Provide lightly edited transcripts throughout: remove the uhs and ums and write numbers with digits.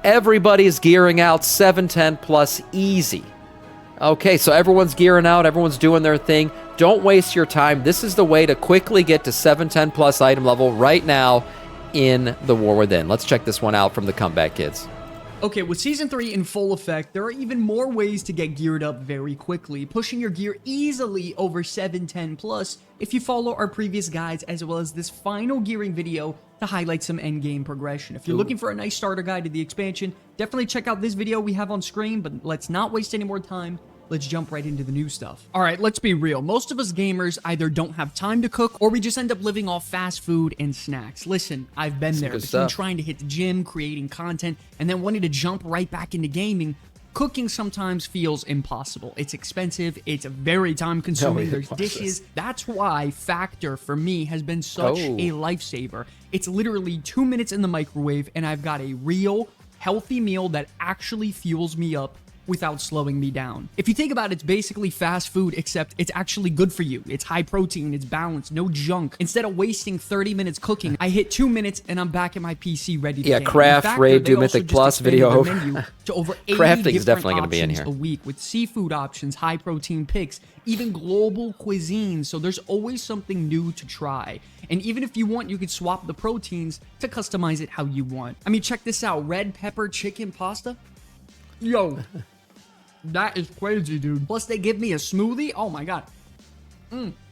Everybody's gearing out 710 plus easy. Okay, so everyone's gearing out. Everyone's doing their thing. Don't waste your time. This is the way to quickly get to 710 plus item level right now in the War Within. Let's check this one out from the Comeback Kids. Okay, with Season 3 in full effect, there are even more ways to get geared up very quickly, pushing your gear easily over 710 plus if you follow our previous guides as well as this final gearing video to highlight some endgame progression. If you're looking for a nice starter guide to the expansion, definitely check out this video we have on screen, but let's not waste any more time. Let's jump right into the new stuff. All right, let's be real. Most of us gamers either don't have time to cook or we just end up living off fast food and snacks. Listen, I've been there. Between trying to hit the gym, creating content, and then wanting to jump right back into gaming, cooking sometimes feels impossible. It's expensive. It's very time consuming. There's dishes. That's why Factor for me has been such a lifesaver. It's literally 2 minutes in the microwave and I've got a real healthy meal that actually fuels me up without slowing me down. If you think about it, it's basically fast food, except it's actually good for you. It's high protein, it's balanced, no junk. Instead of wasting 30 minutes cooking, I hit 2 minutes and I'm back at my PC ready to game. Craft, raid, do Mythic Plus video over. To over 80 Crafting is different definitely going to be in options here. A week with seafood options, high protein picks, even global cuisine. So there's always something new to try. And even if you want, you could swap the proteins to customize it how you want. I mean, check this out. Red pepper chicken pasta. Yo. That is crazy, dude. Plus, they give me a smoothie. Oh, my God.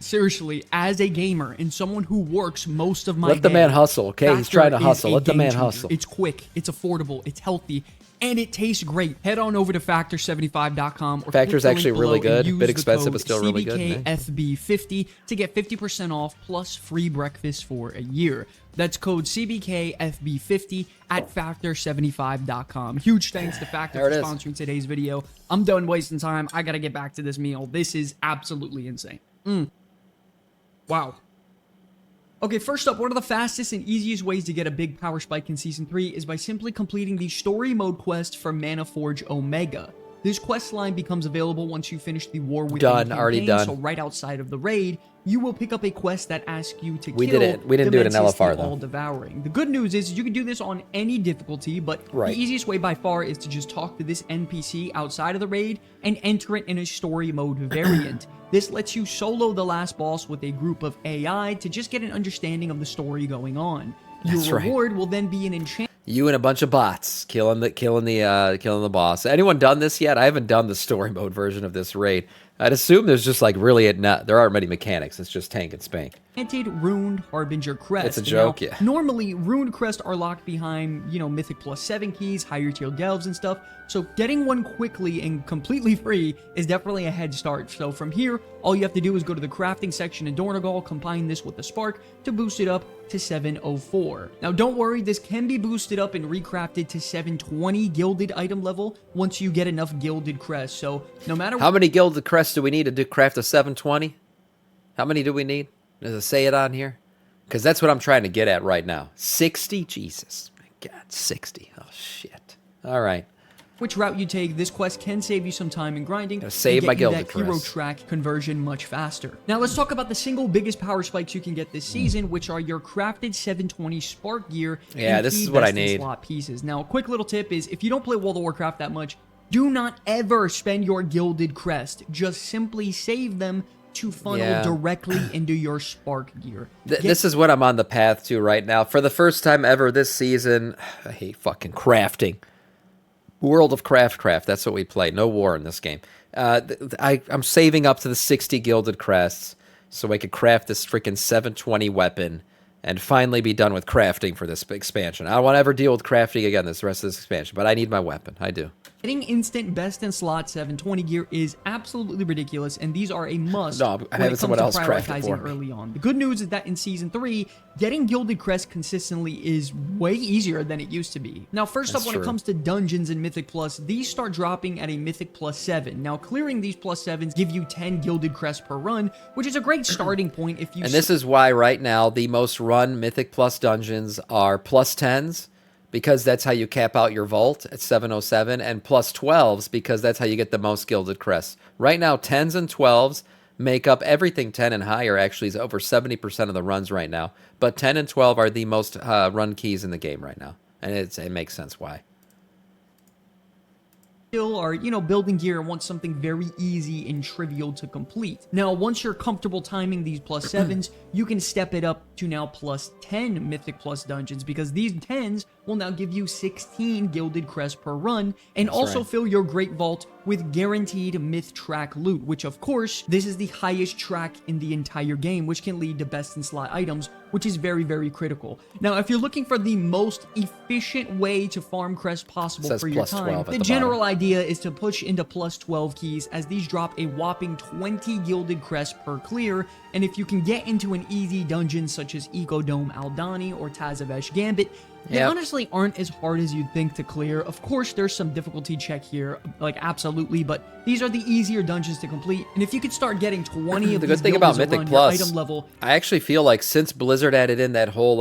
Seriously, as a gamer and someone who works most of my day... Let the man hustle, okay? He's trying to hustle. Let the man hustle. It's quick, it's affordable, it's healthy, and it tastes great. Head on over to Factor75.com. Factor's actually really good. A bit expensive, but still really good. CBKFB50 to get 50% off plus free breakfast for a year. That's code CBKFB50 at Factor75.com. Huge thanks to Factor for sponsoring today's video. I'm done wasting time. I gotta get back to this meal. This is absolutely insane. Wow. Okay, first up, one of the fastest and easiest ways to get a big power spike in Season 3 is by simply completing the story mode quest for Mana Forge Omega. This quest line becomes available once you finish the War Within campaign, already done. So right outside of the raid, you will pick up a quest that asks you to We kill didn't do it in LFR, though. All-Devouring. The good news is you can do this on any difficulty, but the easiest way by far is to just talk to this NPC outside of the raid and enter it in a story mode variant. This lets you solo the last boss with a group of AI to just get an understanding of the story going on. Your reward will then be an enchantment. You and a bunch of bots killing the boss. Anyone done this yet? I haven't done the story mode version of this raid. I'd assume there's just like really there aren't many mechanics. It's just tank and spank. Ruined Harbinger Crest. It's a joke, now, normally, Ruined Crest are locked behind, Mythic Plus 7 keys, higher tier delves and stuff. So getting one quickly and completely free is definitely a head start. So from here, all you have to do is go to the crafting section in Dornegal, combine this with the Spark to boost it up to 704. Now don't worry, this can be boosted up and recrafted to 720 gilded item level once you get enough gilded crests. So no matter how many gilded crests do we need to craft a 720? How many do we need? Does it say it on here? Because that's what I'm trying to get at right now. 60? Jesus. My God, 60. Oh, shit. All right. Which route you take, this quest can save you some time in grinding and save my get that hero track conversion much faster. Now let's talk about the single biggest power spikes you can get this season, which are your crafted 720 Spark gear. Yeah, this is what I need. Slot pieces. Now, a quick little tip is if you don't play World of Warcraft that much, do not ever spend your gilded crest. Just simply save them to funnel directly into your Spark gear. This is what I'm on the path to right now. For the first time ever this season, I hate fucking crafting. World of Craft, that's what we play. No war in this game. I'm saving up to the 60 gilded crests so I could craft this freaking 720 weapon and finally be done with crafting for this expansion. I don't want to ever deal with crafting again the rest of this expansion, but I need my weapon. I do. Getting instant best in slot 720 gear is absolutely ridiculous, and these are a must no, I'm having someone else craft it for me. Early on. The good news is that in Season 3, getting Gilded Crest consistently is way easier than it used to be. Now, first up, when it comes to dungeons in Mythic Plus, these start dropping at a Mythic Plus 7. Now, clearing these Plus 7s give you 10 Gilded Crest per run, which is a great starting point if you... And this is why right now the most run Mythic Plus dungeons are Plus 10s, because that's how you cap out your vault at 707, and plus 12s because that's how you get the most gilded crests. Right now, 10s and 12s make up everything 10 and higher. Actually, is over 70% of the runs right now. But 10 and 12 are the most run keys in the game right now, and it makes sense why. still are, you know, building gear and want something very easy and trivial to complete. Now, once you're comfortable timing these +7s, you can step it up to now +10 Mythic Plus dungeons, because these 10s will now give you 16 Gilded Crest per run, and also fill your Great Vault with guaranteed Myth Track loot, which of course, this is the highest track in the entire game, which can lead to best in slot items, which is very, very critical. Now, if you're looking for the most efficient way to farm crest possible for your time, the general idea is to push into +12 keys, as these drop a whopping 20 Gilded Crest per clear, and if you can get into an easy dungeon such as Ecodome Aldani or Tazavesh Gambit, they honestly aren't as hard as you'd think to clear. Of course, there's some difficulty check here, like absolutely, but these are the easier dungeons to complete. And if you could start getting 20 of the these good thing about gilds Mythic around Plus, your item level, I actually feel like since Blizzard added in that whole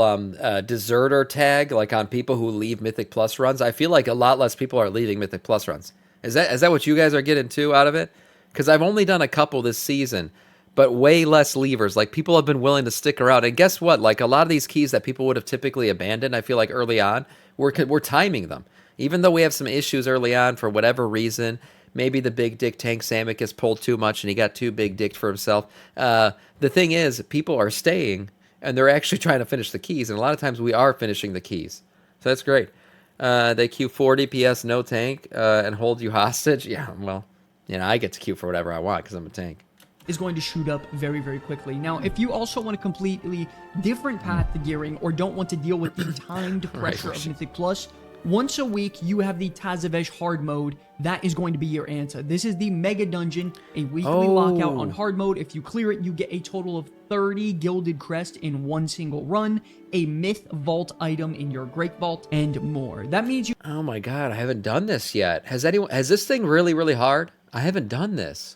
deserter tag, like on people who leave Mythic Plus runs, I feel like a lot less people are leaving Mythic Plus runs. Is that what you guys are getting too out of it? Because I've only done a couple this season, but way less leavers. Like, people have been willing to stick around. And guess what? Like, a lot of these keys that people would have typically abandoned, I feel like early on, we're timing them. Even though we have some issues early on for whatever reason, maybe the big dick tank Samiccus pulled too much and he got too big dicked for himself. The thing is, people are staying and they're actually trying to finish the keys. And a lot of times we are finishing the keys. So that's great. They queue 40 PS no tank and hold you hostage. Yeah, well, you know, I get to queue for whatever I want because I'm a tank. Is going to shoot up very, very quickly. Now, if you also want a completely different path to gearing, or don't want to deal with the timed pressure of Mythic Plus, once a week you have the Tazavesh hard mode. That is going to be your answer. This is the mega dungeon, a weekly lockout on hard mode. If you clear it, you get a total of 30 Gilded Crest in one single run, a Myth Vault item in your Great Vault, and more. That means you— Oh my god, I haven't done this yet. Has this thing really, really hard? I haven't done this.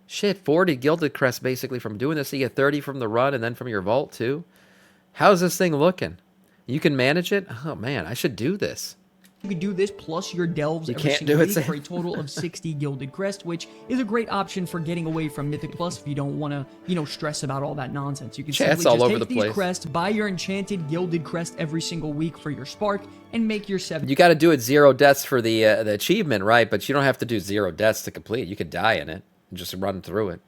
Shit, 40 Gilded Crest basically from doing this. You get 30 from the run and then from your vault too. How's this thing looking? You can manage it? Oh man, I should do this. You could do this plus your delves You every can't single do it, week Sam. for a total of 60 Gilded Crest, which is a great option for getting away from Mythic Plus if you don't want to, you know, stress about all that nonsense. You can Chat's simply all just over take the these place. crests, buy your enchanted Gilded Crest every single week for your Spark, and make your 7. You got to do it 0 deaths for the achievement, right? But you don't have to do 0 deaths to complete. You could die in it and just run through it.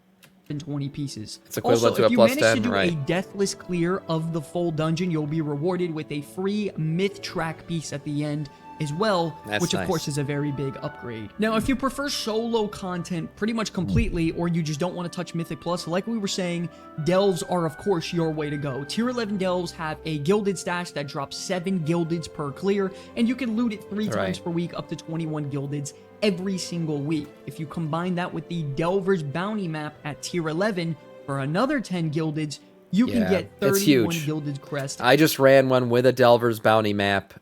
20 pieces. It's equivalent Also, to a if you plus manage 10, to do right? a deathless clear of the full dungeon, you'll be rewarded with a free Myth Track piece at the end as well, That's which of nice. course is a very big upgrade. Now, if you prefer solo content pretty much completely, or you just don't want to touch Mythic Plus, like we were saying, delves are of course your way to go. Tier 11 delves have a gilded stash that drops 7 gildeds per clear, and you can loot it 3 times per week, up to 21 gildeds every single week. If you combine that with the Delver's Bounty map at tier 11 for another 10 gildeds, you can get it's 31 huge. Gilded Crest. I just ran one with a Delver's Bounty map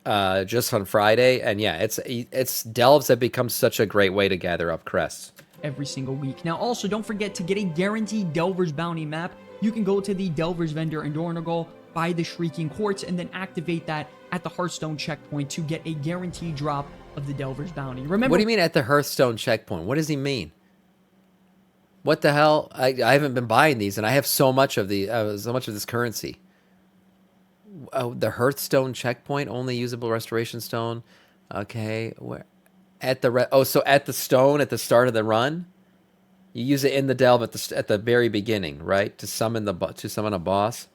just on Friday, and yeah, it's Delves have become such a great way to gather up crests. Every single week. Now, also, don't forget to get a guaranteed Delver's Bounty map. You can go to the Delver's vendor in Dornogal, buy the Shrieking Quartz, and then activate that at the Hearthstone checkpoint to get a guaranteed drop of the Delver's Bounty. Remember— What do you mean at the Hearthstone checkpoint? What does he mean? What the hell? I haven't been buying these, and I have so much of this currency. Oh, the Hearthstone checkpoint, only usable restoration stone. Okay, where at the so at the stone at the start of the run, you use it in the delve at the very beginning, right? To summon a boss.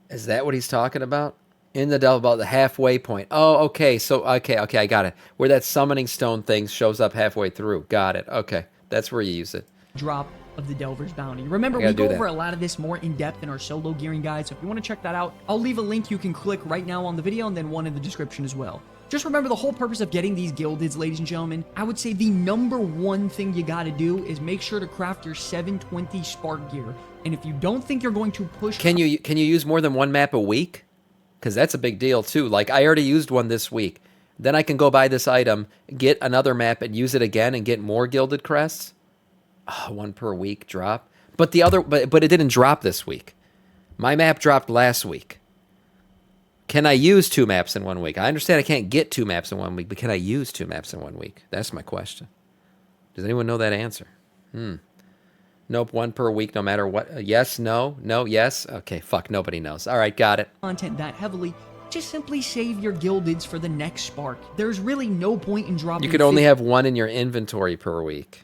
Is that what he's talking about? In the delve, about the halfway point. Oh, okay. So okay, I got it. Where that summoning stone thing shows up halfway through. Got it. Okay. That's where you use it. Drop of the Delver's Bounty. Remember, we go over a lot of this more in depth in our solo gearing guide, so if you want to check that out, I'll leave a link you can click right now on the video, and then one in the description as well. Just remember, the whole purpose of getting these gildeds, ladies and gentlemen, I would say the number one thing you gotta do is make sure to craft your 720 Spark gear. And if you don't think you're going to push— Can you use more than one map a week? Because that's a big deal too. Like, I already used one this week. Then I can go buy this item, get another map, and use it again and get more Gilded Crests. Oh, 1 per week drop. But it didn't drop this week. My map dropped last week. Can I use 2 maps in 1 week? I understand I can't get 2 maps in 1 week, but can I use 2 maps in 1 week? That's my question. Does anyone know that answer? Nope, 1 per week no matter what. Yes, no, yes. Okay, fuck, nobody knows. All right, got it. Content that heavily, just simply save your gildeds for the next spark. There's really no point in dropping. You could only have one in your inventory per week.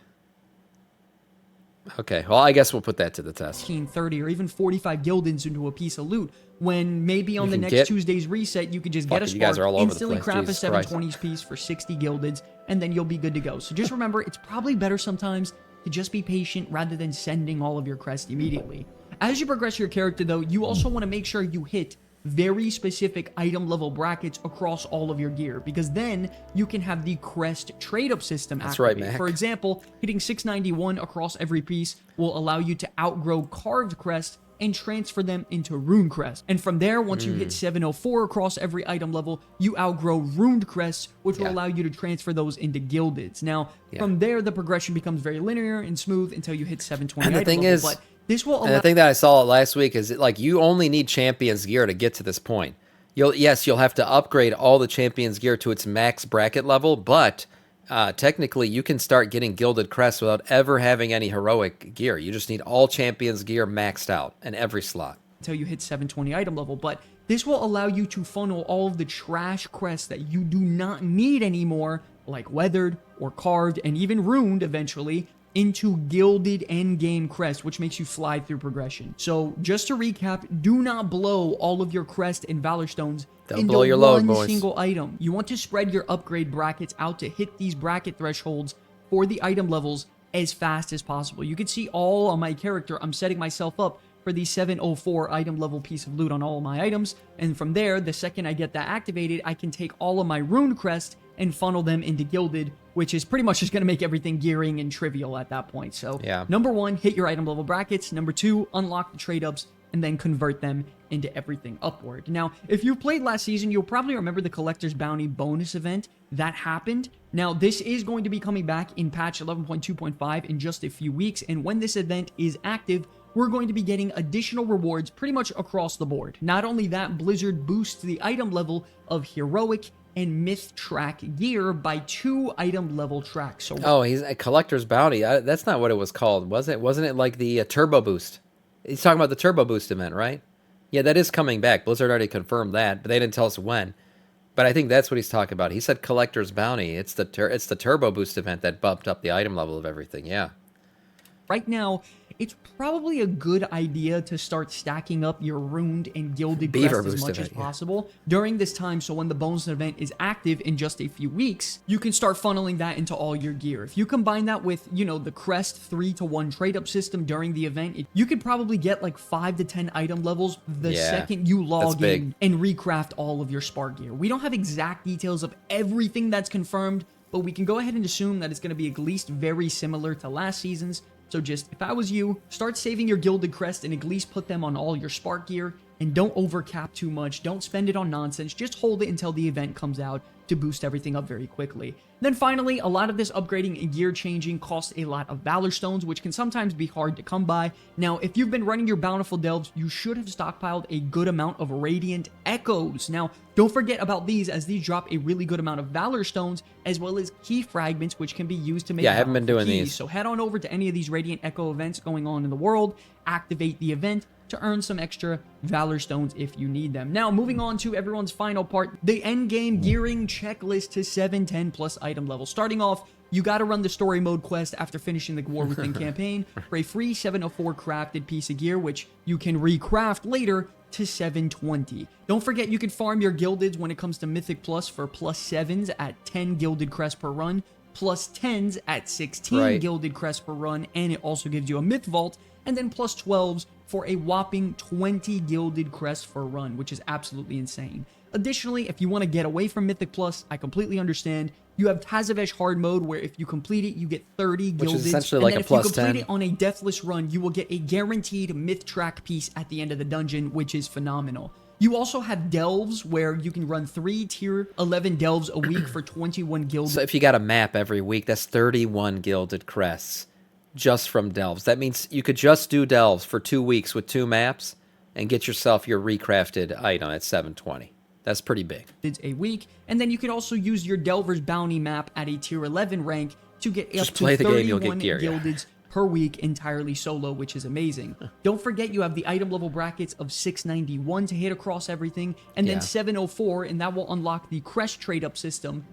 Okay, well, I guess we'll put that to the test. 15, 30, or even 45 gildeds into a piece of loot, when maybe on the next Tuesday's reset, you could just get a spark, instantly craft a 720s piece for 60 gildeds, and then you'll be good to go. So just remember, it's probably better sometimes to just be patient rather than sending all of your crest immediately. As you progress your character, though, you also want to make sure you hit very specific item level brackets across all of your gear, because then you can have the Crest trade-up system activated. That's right, Mac. For example, hitting 691 across every piece will allow you to outgrow carved crest and transfer them into rune crest. And from there, once you hit 704 across every item level, you outgrow runed crests, which will allow you to transfer those into gildeds. Now, from there, the progression becomes very linear and smooth until you hit 720 and the item thing level. is, but this will allow— and the thing that I saw last week is like you only need champions gear to get to this point. You'll have to upgrade all the champions gear to its max bracket level, but technically you can start getting gilded crests without ever having any heroic gear. You just need all champions gear maxed out in every slot until you hit 720 item level. But this will allow you to funnel all of the trash crests that you do not need anymore, like weathered or carved and even runed eventually, into gilded endgame crest, which makes you fly through progression. So just to recap, do not blow all of your crest and valor stones into one single item. You want to spread your upgrade brackets out to hit these bracket thresholds for the item levels as fast as possible. You can see all on my character, I'm setting myself up for the 704 item level piece of loot on all of my items, and from there, the second I get that activated, I can take all of my rune crest and funnel them into gilded, which is pretty much just going to make everything gearing and trivial at that point. So, number one, hit your item level brackets. Number two, unlock the trade-ups, and then convert them into everything upward. Now, if you played last season, you'll probably remember the Collector's Bounty bonus event that happened. Now, this is going to be coming back in patch 11.2.5 in just a few weeks, and when this event is active, we're going to be getting additional rewards pretty much across the board. Not only that, Blizzard boosts the item level of heroic and myth track gear by 2 item level tracks. So he's a Collector's Bounty. That's not what it was called, was it? Wasn't it like the Turbo Boost? He's talking about the Turbo Boost event, right? Yeah, that is coming back. Blizzard already confirmed that, but they didn't tell us when. But I think that's what he's talking about. He said Collector's Bounty. It's the Turbo Boost event that bumped up the item level of everything. Yeah. Right now, it's probably a good idea to start stacking up your runed and gilded crests as much as possible during this time, so when the bonus event is active in just a few weeks, you can start funneling that into all your gear. If you combine that with, the Crest 3-to-1 trade-up system during the event, you could probably get like 5 to 10 item levels the second you log in and recraft all of your Spark gear. We don't have exact details of everything that's confirmed, but we can go ahead and assume that it's going to be at least very similar to last season's. So just, if I was you, start saving your gilded crest and at least put them on all your Spark gear, and don't overcap too much, don't spend it on nonsense, just hold it until the event comes out to boost everything up very quickly. Then finally, a lot of this upgrading and gear changing costs a lot of Valor Stones, which can sometimes be hard to come by. Now, if you've been running your Bountiful Delves, you should have stockpiled a good amount of Radiant Echoes. Now, don't forget about these, as these drop a really good amount of Valor Stones, as well as key fragments, which can be used to make I haven't been doing keys. these. So head on over to any of these Radiant Echo events going on in the world, activate the event to earn some extra Valor Stones if you need them. Now, moving on to everyone's final part, the endgame gearing checklist to 710 plus item level. Starting off, you got to run the story mode quest after finishing the War Within campaign for a free 704 crafted piece of gear, which you can recraft later to 720. Don't forget, you can farm your gildeds when it comes to Mythic Plus for +7s at 10 gilded crest per run, +10s at 16 gilded crest per run, and it also gives you a Myth Vault, and then +12s for a whopping 20 gilded crests for a run, which is absolutely insane. Additionally, if you want to get away from Mythic Plus, I completely understand. You have Tazavesh hard mode, where if you complete it, you get 30 gilded. Which is essentially like a +10. If you complete it on a deathless run, you will get a guaranteed myth track piece at the end of the dungeon, which is phenomenal. You also have delves, where you can run 3 tier 11 delves a week for 21 gilded. So if you got a map every week, that's 31 gilded crests just from delves. That means you could just do delves for 2 weeks with 2 maps and get yourself your recrafted item at 720. That's pretty big. It's a week, and then you can also use your Delver's Bounty map at a tier 11 rank to get up to 31 gildeds per week entirely solo, which is amazing. Don't forget you have the item level brackets of 691 to hit across everything, and then Yeah. 704, and that will unlock the Crest trade-up system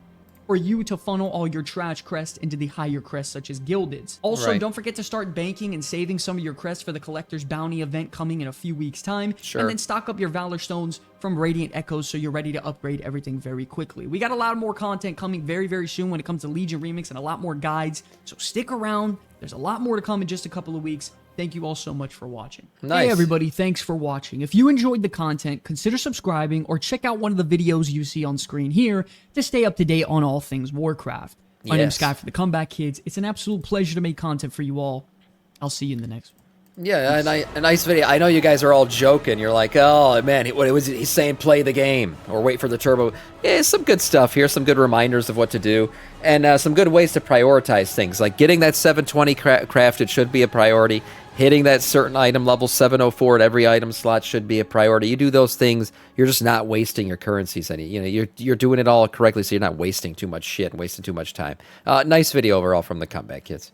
for you to funnel all your trash crests into the higher crests such as Gilded's. Also, Right. don't forget to start banking and saving some of your crests for the Collector's Bounty event coming in a few weeks' time. Sure. And then stock up your Valor Stones from Radiant Echoes so you're ready to upgrade everything very quickly. We got a lot more content coming very, very soon when it comes to Legion Remix and a lot more guides. So stick around. There's a lot more to come in just a couple of weeks. Thank you all so much for watching. Nice. Hey everybody, thanks for watching. If you enjoyed the content, consider subscribing or check out one of the videos you see on screen here to stay up to date on all things Warcraft. My name's Yes. Sky for the Comeback Kids. It's an absolute pleasure to make content for you all. I'll see you in the next one. Yeah, a nice video. I know you guys are all joking. You're like, oh, man, what was he's saying? Play the game or wait for the turbo. Yeah, some good stuff here. Some good reminders of what to do. And some good ways to prioritize things. Like getting that 720 crafted should be a priority. Hitting that certain item level 704 at every item slot should be a priority. You do those things, you're just not wasting your currencies. You're doing it all correctly, so you're not wasting too much shit and wasting too much time. Nice video overall from the Comeback Kids.